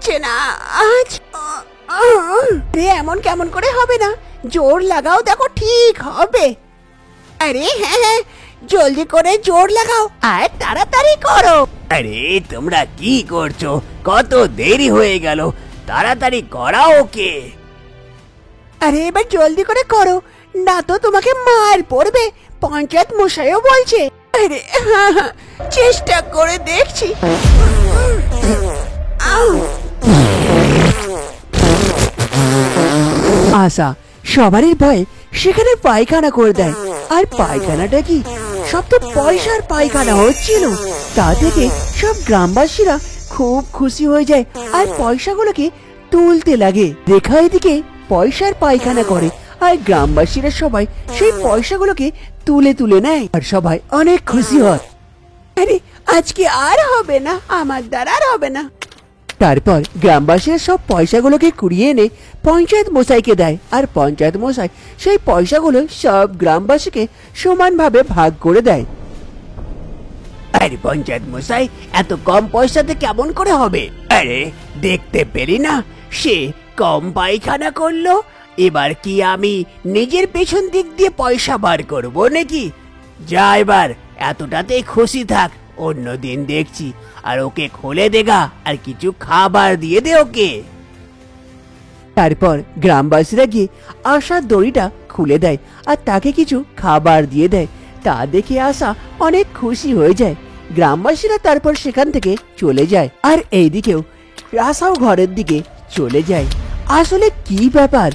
হচ্ছে না। এমন কেমন করে হবে না, জোর লাগাও, দেখো ঠিক হবে। আরে হ্যাঁ হ্যাঁ, জলদি করে জোর লাগাও আর তাড়াতাড়ি করো। আরে তোমরা কি করছো? কত দেরি হয়ে গেল, তাড়াতাড়ি করাও ওকে। আরে এবার জলদি করে করো, না তো তোমাকে মার পড়বে, পঞ্চায়েত মশাইও বলছে। আরে হ্যাঁ হ্যাঁ, চেষ্টা করে দেখছি। আশা সবারই ভয়ে সেখানে পায়খানা করে দেয়। আর পায়খানাটা কি সব তো পয়সার পায়খানা হচ্ছিল। তা থেকে সব গ্রামবাসীরা খুব খুশি হয়ে যায় আর পয়সাগুলোকে তুলতে লাগে। রেখা এদিকে পয়সার পায়খানা করে আর গ্রামবাসীরা সবাই সেই পয়সাগুলোকে তুলে তুলে নেয় আর সবাই অনেক খুশি হয়। আরে আজকে আর হবে না, আমার দ্বারা আর হবে না। তারপর গ্রামবাসীরা সব পয়সাগুলোকে কুড়িয়ে এনে পঞ্চায়েত মশাইকে দেয় আর পঞ্চায়েত মশাই সেই পয়সাগুলো সব গ্রামবাসীকে সমানভাবে ভাগ করে দেয়। আরে পঞ্চায়েত মশাই, এত কম পয়সাতে কেমন করে হবে? আরে দেখতে পেলি না, সে কম পায়খানা করলো। এবার কি আমি নিজের পেছন দিক দিয়ে পয়সা বার করবো নাকি? যা এবার এতটাতেই খুশি থাক, অন্য দিন দেখছি। আর ওকে খুলে দেগা আর কিছু খাবার দিয়ে দে ওকে। তারপর গ্রামবাসীরা গিয়ে আশার দড়িটা খুলে দেয় আর তাকে কিছু খাবার দিয়ে দেয়। তা দেখে আশা অনেক খুশি হয়ে যায়। গ্রামবাসীরা তারপর সেখান থেকে চলে যায় আর এইদিকেও আশাও ঘরের দিকে চলে যায়। আসলে কি ব্যাপার,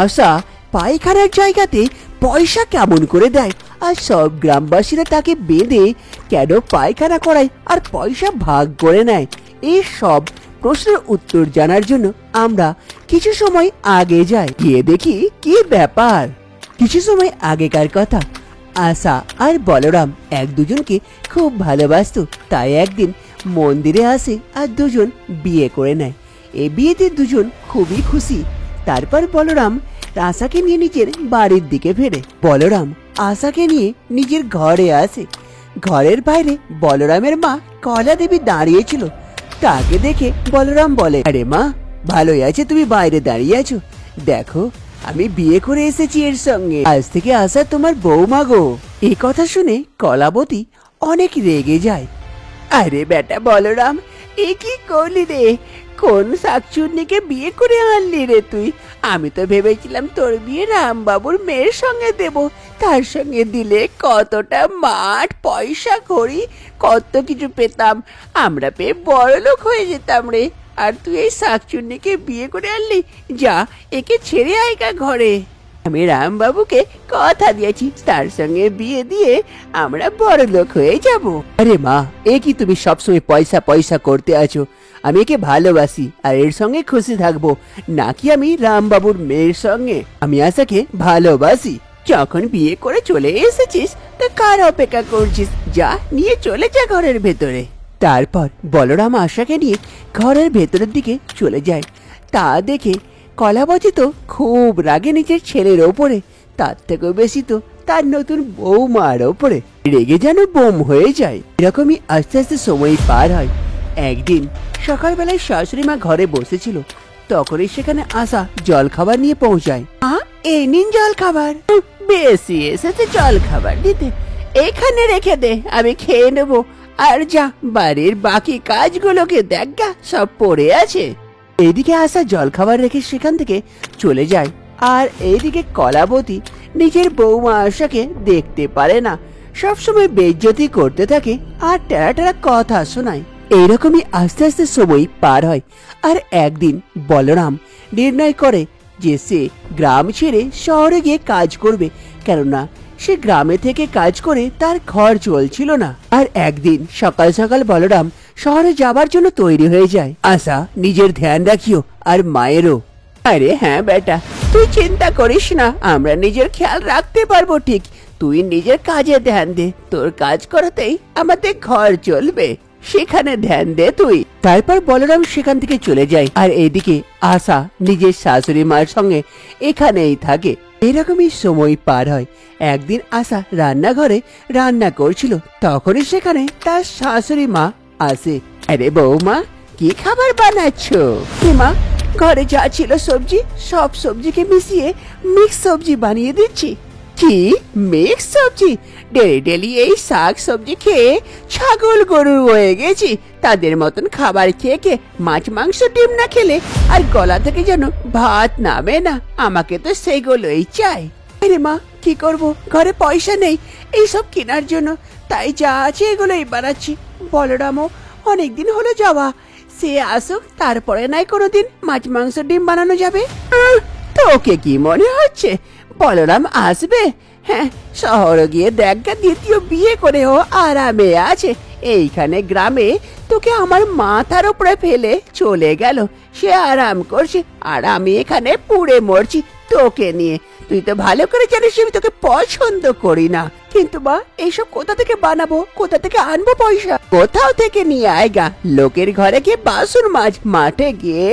আশা পায়খানার জায়গাতে পয়সা কেমন করে দেয় আর সব গ্রামবাসীরা তাকে বেঁধে কেন পায়খানা করায় আর পয়সা ভাগ করে নেয়? এই সব প্রশ্নের উত্তর জানার জন্য আমরা কিছু সময় আগে যাই, গিয়ে দেখি কি ব্যাপার। কিছু সময় আগেকার কথা, আশা আর বলরাম এক দুজনকে খুব ভালোবাসতো। তাই একদিন মন্দিরে আসে আর দুজন বিয়ে করে নেয়। এই বিয়েতে দুজন খুবই খুশি। তারপর বলরাম আশাকে নিয়ে নিজের বাড়ির দিকে ফেরে। বলরাম আশাকে নিয়ে নিজের ঘরে আসে। ঘরের বাইরে বলরামের মা কলা দেবী দাঁড়িয়েছিল। তাকে দেখে বলরাম বলে, আরে মা, ভালোই আছে, তুমি বাইরে দাঁড়িয়ে আছো? দেখো, আমি বিয়ে করে এসেছি এর সঙ্গে, আজ থেকে আশা তোমার বৌমা গো। এই কথা শুনে কলাবতী অনেক রেগে যায়। আরে বেটা বলরাম, এ কি করলি রে? কোন শাকচুন্নিকে বিয়ে করে আনলি রে তুই? আমি তো ভেবেছিলাম তোর বিয়ে রামবাবুর মেয়ের সঙ্গে দেব। তার সঙ্গে দিলে কতটা মাঠ, পয়সা কড়ি, কত কিছু পেতাম। আমরা পেয়ে বড়লোক হয়ে যেতাম রে। আর তুই এই শাকচুন্নিকে বিয়ে করে আনলি? যা, একে ছেড়ে আয়গা ঘরে। আমি রামবাবুকে কথা দিয়েছি, তার সঙ্গে বিয়ে দিয়ে আমরা বড়লোক হয়ে যাব। আরে মা, এ কি তুমি সবসময় পয়সা পয়সা করতে আছো? আমি একে ভালোবাসি আর এর সঙ্গে খুশি থাকবো, নাকি আমি রামবাবুর মেয়ের সঙ্গে। আমি আশাকে ভালোবাসি। যখন বিয়ে করে চলে এসেছিস তা কার অপেক্ষা করছিস? যা, নিয়ে চলে যা ঘরের ভেতরে। তারপর বলরাম আশাকে নিয়ে ঘরের ভেতরের দিকে চলে যায়। তা দেখে কলাবতী তো খুব রাগে নিজের ছেলের ওপরে, তার থেকেও বেশি তো তার নতুন বৌমার ওপরে রেগে যেন বোম হয়ে যায়। এরকমই আস্তে আস্তে সময় পার হয়। একদিন সকালবেলায় শাশুড়ি মা ঘরে বসেছিল, তখনই সেখানে আশা জল খাবার নিয়ে পৌঁছায়। এই নিন জল খাবার। বেশি এসেছে জল খাবার দিতে, এখানে রেখে দে, আমি খেয়ে নেবো। আর যা, বাড়ির বাকি কাজগুলোকে দেখ গা, সব পড়ে আছে। এইদিকে আশা জল খাবার রেখে সেখান থেকে চলে যায়। আর এইদিকে কলাবতী নিজের বৌমা আশাকে দেখতে পারে না, সবসময় বেইজ্জতি করতে থাকে আর টেরা টেরা কথা শোনায়। এইরকমই আস্তে আস্তে সময় পার হয়। আর একদিন বলরাম নির্ণয় করে যে সে গ্রাম ছেড়ে শহরে গিয়ে কাজ করবে, কেননা সে গ্রামে থেকে কাজ করে তার ঘর চলছিল না। আর একদিন সকাল সকাল বলরাম শহরে যাবার জন্য তৈরি হয়ে যায়। আশা, নিজের ধ্যান রাখিও আর মায়েরও। আরে হ্যাঁ বেটা, তুই চিন্তা করিস না, আমরা নিজের খেয়াল রাখতে পারবো ঠিক। তুই নিজের কাজে ধ্যান দে, তোর কাজ করাতেই আমাদের ঘর চলবে, সেখানে ধ্যান দে তুই। তারপর বলরাম সেখান থেকে চলে যায়। আর এইদিকে আশা নিজের শাশুড়ি মার সঙ্গে এখানেই থাকে। এরকমই সময় পার হয়। একদিন আশা রান্নাঘরে রান্না করছিল, তখনই সেখানে তার শাশুড়ি মা আসে। আরে বৌমা, কি খাবার বানাচ্ছ? মা, ঘরে যা ছিল সবজি সব সবজিকে মিশিয়ে মিক্স সবজি বানিয়ে দিচ্ছি। কি মিক্স সবজি? ডেলি ডেলি এই শাক সবজি খেয়ে ছাগল গরু হয়ে গেছি। তাদের মতন খাবার খেয়ে খেয়ে মাছ মাংস ডিম না খেলে আর গলা থেকে যেন ভাত নামে না। আমাকে তো সেগুলোই চাই। আরে মা, কি করব, ঘরে পয়সা নেই এইসব কেনার জন্য, তাই যা আছে এগুলোই বানাচ্ছি। বলরামও অনেকদিন হলো যাওয়া, সে আসুক তারপরে নাই কোনোদিন মাছ মাংস ডিম বানানো যাবে। তোকে কি মনে হচ্ছে বলরাম আসবে? হ্যাঁ, শহরে গিয়ে দেখা দ্বিতীয় বিয়ে করে ও আরামে আছে। এইখানে গ্রামে তোকে আমার মাথার উপরে ফেলে চলে গেল, সে আরাম করছে আর আমি এখানে পুড়ে মরছি তোকে নিয়ে। তুই তো ভালো করে জানিস আমি তোকে পছন্দ করি না, কিন্তু মা এইসব কোথা থেকে বানাবো, কোথা থেকে আনবো পয়সা? কোথাও থেকে নিয়ে আয়গা। লোকের ঘরে গিয়ে বাসন মাছ, মাঠে গিয়ে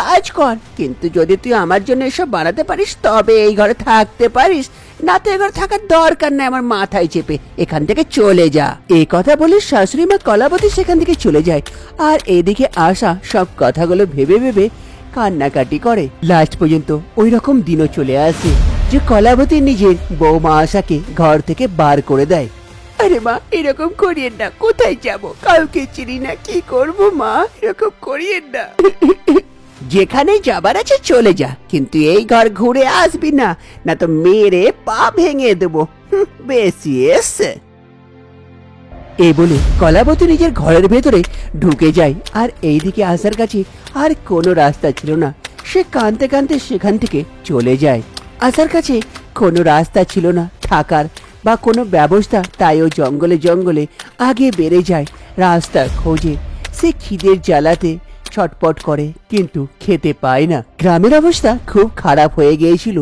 কাজ কর। কিন্তু যদি তুই আমার জন্য এসব বানাতে পারিস তবে এই ঘরে থাকতে পারিস, না তো এ ঘরে থাকার দরকার নাই। আমার মাথায় চেপে এখান থেকে চলে যা। এই কথা বলে শাশুড়ি মা কলাবতী সেখান থেকে চলে যায়। আর এদিকে আশা সব কথাগুলো ভেবে ভেবে কান্নাকাটি করে। লাস্ট পর্যন্ত ওই রকম দিনও চলে আসে যে কলাবতী নিজের বৌমা আশাকে ঘর থেকে বার করে দেয়। আরে মা, এরকম করিয়েন না, কোথায় যাব, কাউকে চিনি না, কি করব মা, এরকম করিয়েন না। যেখানে যাবার আছে চলে যা, কিন্তু এই ঘর ঘুরে আসবি না, না তো মেরে পা ভেঙে দেবো। বেশি এসছে। এই বলে কলাবতী নিজের ঘরের ভেতরে ঢুকে যায়। আর এইদিকে আসার কাছে আর কোনো রাস্তা ছিল না, সে কাঁদতে কাঁদতে সেখান থেকে চলে যায়। আসার কাছে কোনো রাস্তা ছিল না থাকার বা কোনো ব্যবস্থা, তাই ও জঙ্গলে জঙ্গলে আগে বেড়ে যায় রাস্তা খোঁজে। সে খিদের জ্বালাতে ছটপট করে কিন্তু খেতে পায় না। গ্রামের অবস্থা খুব খারাপ হয়ে গিয়েছিল,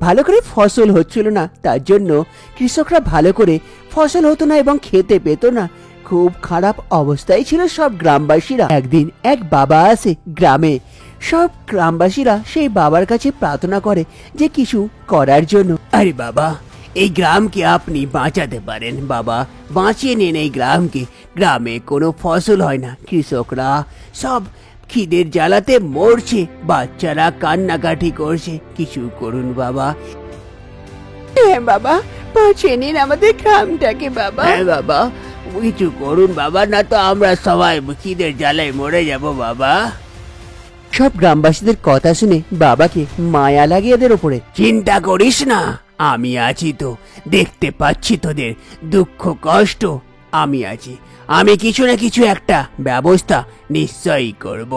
ভালো করে ফসল হচ্ছিল না, তার জন্য কৃষকরা ভালো করে ফসল হতো না এবং খেতে পেত না। খুব খারাপ অবস্থায় ছিল সব গ্রামবাসীরা। একদিন এক বাবা আসে গ্রামে। সব গ্রামবাসীরা সেই বাবার কাছে প্রার্থনা করে যে কিছু করার জন্য। আরে বাবা, এই গ্রামকে আপনি বাঁচাতে পারেন বাবা, বাঁচিয়ে নেন এই গ্রামকে। গ্রামে কোনো ফসল হয় না, কৃষকরা সব খিদের জ্বালাতে মরছে, বাচ্চারা কান্নাকাটি করছে, কিছু করুন বাবা। হ্যাঁ বাবা, বাঁচিয়ে নিন আমাদের গ্রামটাকে বাবা। হ্যাঁ বাবা, কিছু করুন বাবা, না তো আমরা সবাই খিদের জ্বালায় মরে যাব বাবা। সব গ্রামবাসীদের কথা শুনে বাবাকে মায়া লাগে এদের ওপরে। চিন্তা করিস না, আমি আছি তো, দেখতে পাচ্ছি তোদের দুঃখ কষ্ট, আমি আছি, আমি কিছু না কিছু একটা ব্যবস্থা নিশ্চয়ই করব।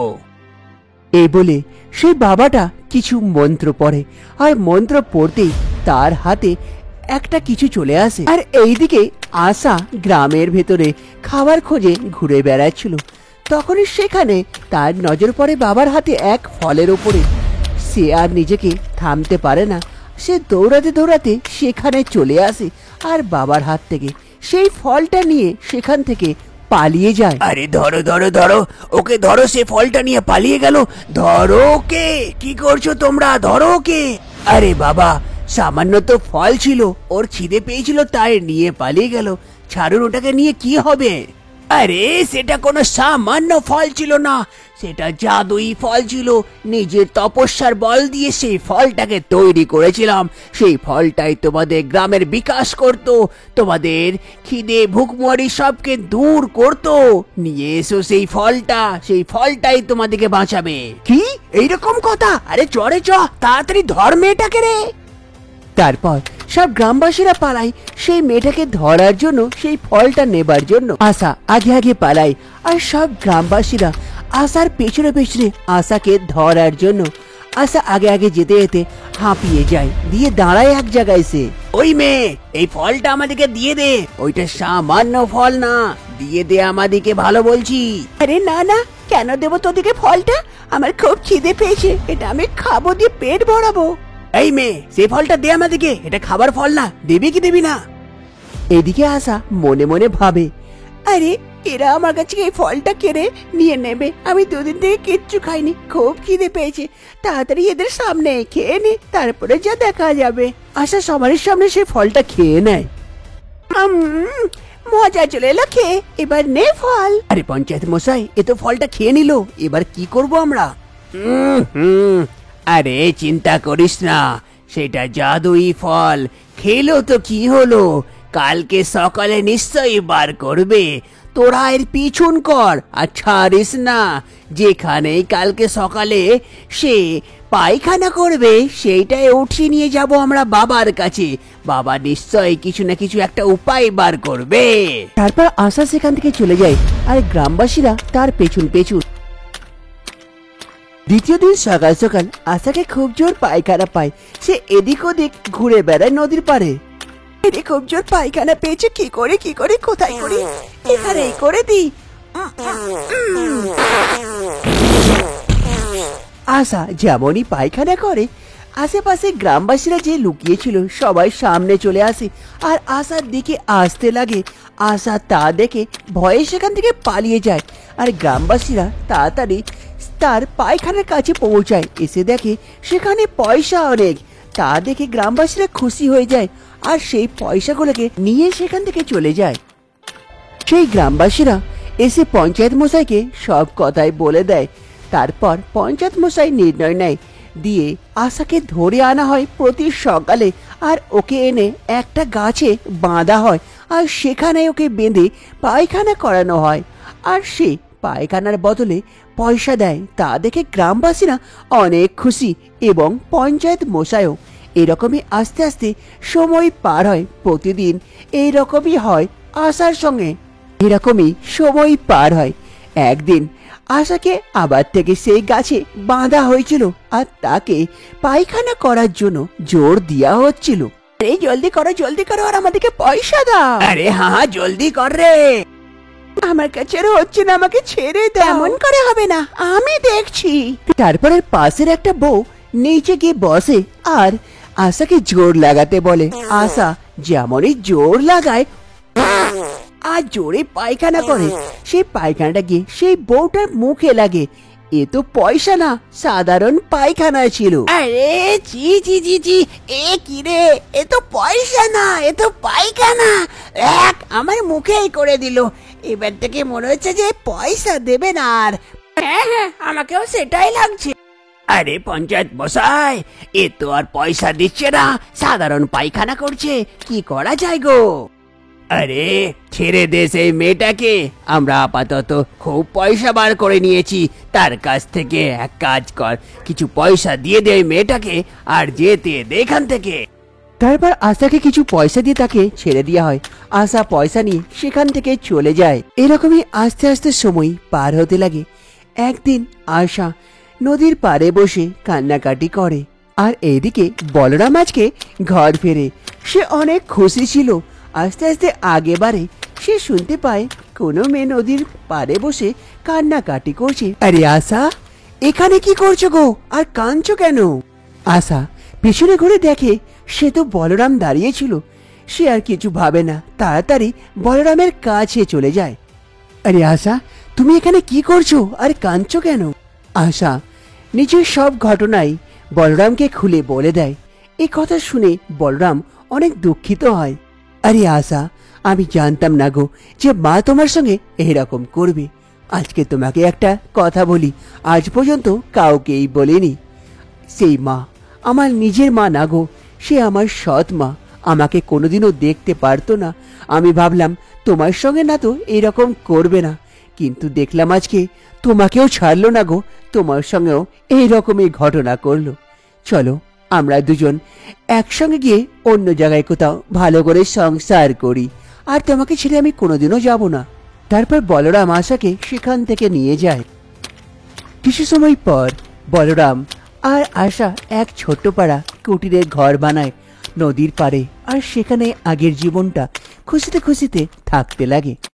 এই বলে সেই বাবাটা কিছু মন্ত্র পড়ে, আর মন্ত্র পড়তেই তার হাতে একটা কিছু চলে আসে। আর এইদিকে আশা গ্রামের ভেতরে খাবার খোঁজে ঘুরে বেড়াচ্ছিল। তখনই সেখানে তার নজর পড়ে বাবার হাতে এক ফলের ওপরে। সে আর নিজেকে থামতে পারে না, সে দৌড়াতে দৌড়াতে সেখানে চলে আসে আর বাবার হাত থেকে সেই ফলটা নিয়ে সেখান থেকে পালিয়ে যায়। আরে ধরো ধরো ধরো, ওকে ধরো, সে ফলটা নিয়ে পালিয়ে গেল, ধরো ওকে। কি করছো তোমরা, ধরো ওকে। আরে বাবা, সামান্য তো ফল ছিল, ওর খিদে পেয়েছিল তাই নিয়ে পালিয়ে গেল, ছাড়ুন, ওটাকে নিয়ে কি হবে? আরে সেটা কোনো সামান্য ফল ছিল না, সেটা জাদুই ফল ছিল। নিজের তপস্যার বল দিয়ে সেই ফলটাকে তৈরি করেছিলাম। সেই ফলটাই তোমাদের গ্রামের বিকাশ করত, তোমাদের খিদে ভুকমরি সবকে দূর করত। নিয়ে এসো সেই ফলটা, সেই ফলটাই তোমাদেরকে বাঁচাবে। কি এইরকম কথা? আরে চরে চ, তাড়াতাড়ি ধর মেয়েটাকে রে। তারপর সব গ্রামবাসীরা পালায় সেই মেয়েটাকে ধরার জন্য, সেই ফলটা নেবার জন্য। আশা আগে আগে পালায় আর সব গ্রামবাসীরা আশার পেছনে পেছনে আশাকে ধরার জন্য। আশা আগে আগে যেতে যেতে হাঁপিয়ে যায়, দিয়ে দাঁড়ায় এক জায়গায়। সে ওই মেয়ে, এই ফলটা আমাদেরকে দিয়ে দে, ওইটা সামান্য ফল না, দিয়ে দে আমাদেরকে, ভালো বলছি। আরে না না, কেন দেবো তোদিকে ফলটা? আমার খুব খিদে পেয়েছে, এটা আমি খাবো, দিয়ে পেট ভরাবো। এই মেয়ে, সেই ফলটা দে আমাদেরকে, এটা খাবার ফল না, দেবে কি দেবি না? এদিকে আশা মনে মনে ভাবে, আরে এরা আমার কাছে এই ফলটা কেড়ে নিয়ে নেবে, আমি দুদিন থেকে কিচ্ছু খাইনি, খুব খিদে পেয়েছে, তাড়াতাড়ি এদের সামনে খেয়ে নে, তারপরে যা দেখা যাবে। আশা সবার সামনে সেই ফলটা খেয়ে নেয়। মজা চলে এলো খেয়ে, এবার নে ফল। আরে পঞ্চায়েত মশাই, এ তো ফলটা খেয়ে নিল, এবার কি করব আমরা? আরে চিন্তা করিস না, সেটা জাদুই ফল, খেলো তো কি হলো, কালকে সকালে নিশ্চয়ই বার করবে। তোরা এর পিছন কর আর ছাড়িস না। যেখানেই কালকে সকালে সে পায়খানা করবে সেইটাই উঠিয়ে নিয়ে যাব আমরা বাবার কাছে। বাবা নিশ্চয়ই কিছু না কিছু একটা উপায় বার করবে। তারপর আশা সেখান থেকে চলে যায় আর গ্রামবাসীরা তার পেছন পেছন। দ্বিতীয় দিন সকাল সকাল আশাকে খুব জোর পায়খানা পায়। সে এদিক ওদিক ঘুরে বেড়ায় নদীর পাড়ে। এরে খুব জোর পায়খানা পেয়েছে, কি করে কোথায় করি, এখানেই করে দি। আশা যেমনই পায়খানা করে, আশেপাশে গ্রামবাসীরা যে লুকিয়েছিল সবাই সামনে চলে আসে আর আশার দিকে আসতে লাগে। আশা তা দেখে ভয়ে সেখান থেকে পালিয়ে যায় আর গ্রামবাসীরা তাড়াতাড়ি তার পায়খানার কাছে পৌঁছায়। এসে দেখে সেখানে পয়সা অনেক। তা দেখে গ্রামবাসীরা খুশি হয়ে যায় আর সেই পয়সাগুলোকে নিয়ে সেখান থেকে চলে যায়। সেই গ্রামবাসীরা এসে পঞ্চায়েত মশাইকে সব কথাই বলে দেয়। তারপর পঞ্চায়েত মশাই নির্ণয় নেয়, দিয়ে আশাকে ধরে আনা হয় প্রতি সকালে আর ওকে এনে একটা গাছে বাঁধা হয় আর সেখানে ওকে বেঁধে পায়খানা করানো হয় আর সে পায়খানার বদলে পয়সা দেয়। তা দেখে গ্রামবাসীরা অনেক খুশি এবং পঞ্চায়েত মশাইও। এরকমই আস্তে আস্তে সময় পার হয়। প্রতিদিন এইরকমই হয় আশার সঙ্গে। এরকমই সময় পার হয়। একদিন আশাকে আবার থেকে সেই গাছে বাঁধা হয়েছিল আর তাকে পায়খানা করার জন্য জোর দেওয়া হচ্ছিল। এই জলদি করো আর আমাদেরকে পয়সা দাও। আরে হ্যাঁ জলদি কর রে। আমার কাছে আর হচ্ছে না, আমাকে ছেড়ে দাও। এমন করে হবে না, আমি দেখছি। তারপরে পাশের একটা বউ নিচে গিয়ে বসে আর আশাকে জোর লাগাতে বলে। আশা যেমনই জোর লাগায় আর জোরে পায়খানা করে, সেই পায়খানাটা গিয়ে সেই বউটার মুখে লাগে। এ তো পয়সা না, সাধারণ পায়খানা ছিল। আরে জি জি জি জি, এ কি রে, এ তো পয়সা না, এ তো পায়খানা। এক আমার মুখেই করে দিল। এবার থেকে মনে হচ্ছে যে পয়সা দেবে না আর। হ্যাঁ, আমাকেও সেটাই লাগছে। আরে পঞ্চায়েত মশাই, এ তো আর পয়সা দিচ্ছে না, সাধারণ পায়খানা করছে, কি করা যায় গো? আরে ছেড়ে দে সেই মেয়েটাকে, আমরা আপাতত খুব পয়সা বার করে নিয়েছি তার কাছ থেকে। এক কাজ কর, কিছু পয়সা দিয়ে দে মেয়েটাকে আর যেতে দে এখান থেকে। তারপর আশাকে কিছু পয়সা দিয়ে তাকে ছেড়ে দেওয়া হয়। আশা পয়সা নিয়ে সেখান থেকে চলে যায়। এরকমই আস্তে আস্তে সময় পার হতে লাগে। একদিন আশা নদীর পাড়ে বসে কান্নাকাটি করে আর এইদিকে বলরাম আজকে ঘর ফেরে। সে অনেক খুশি ছিল। আস্তে আস্তে আগে বাড়ে, সে শুনতে পায় কোনো মেয়ে নদীর পাড়ে বসে কান্নাকাটি করছে। আরে আশা, এখানে কি করছো গো আর কাঁদছো কেন? আশা পিছনে ঘুরে দেখে সে তো বলরাম দাঁড়িয়েছিল। সে আর কিছু ভাবে না, তাড়াতাড়ি বলরামের কাছে চলে যায়। আরে আশা, তুমি এখানে কি করছো আর কাঁদছো কেন? আশা নিজের সব ঘটনাই বলরামকে খুলে বলে দেয়। এই কথা শুনে বলরাম অনেক দুঃখিত হয়। আরে আশা, আমি জানতাম না গো যে মা তোমার সঙ্গে এরকম করবে। আজকে তোমাকে একটা কথা বলি, আজ পর্যন্ত কাউকেই বলিনি। সেই মা আমার নিজের মা না গো, সে আমার সৎ মা। আমাকে কোনোদিনও দেখতে পারতো না। আমি ভাবলাম তোমার সঙ্গে না তো এরকম করবে না, কিন্তু দেখলাম আজকে তোমাকেও ছাড়লো না গো, তোমার সঙ্গেও এইরকমই ঘটনা করলো। চলো আমরা দুজন একসঙ্গে গিয়ে অন্য জায়গায় কোথাও ভালো করে সংসার করি, আর তোমাকে ছেড়ে আমি কোনোদিনও যাব না। তারপর বলরাম আশাকে সেখান থেকে নিয়ে যায়। কিছু সময় পর বলরাম আর আশা এক ছোট্ট পাড়া কুটিরের ঘর বানায় নদীর পাড়ে, আর সেখানে আগের জীবনটা খুশিতে খুশিতে থাকতে লাগে।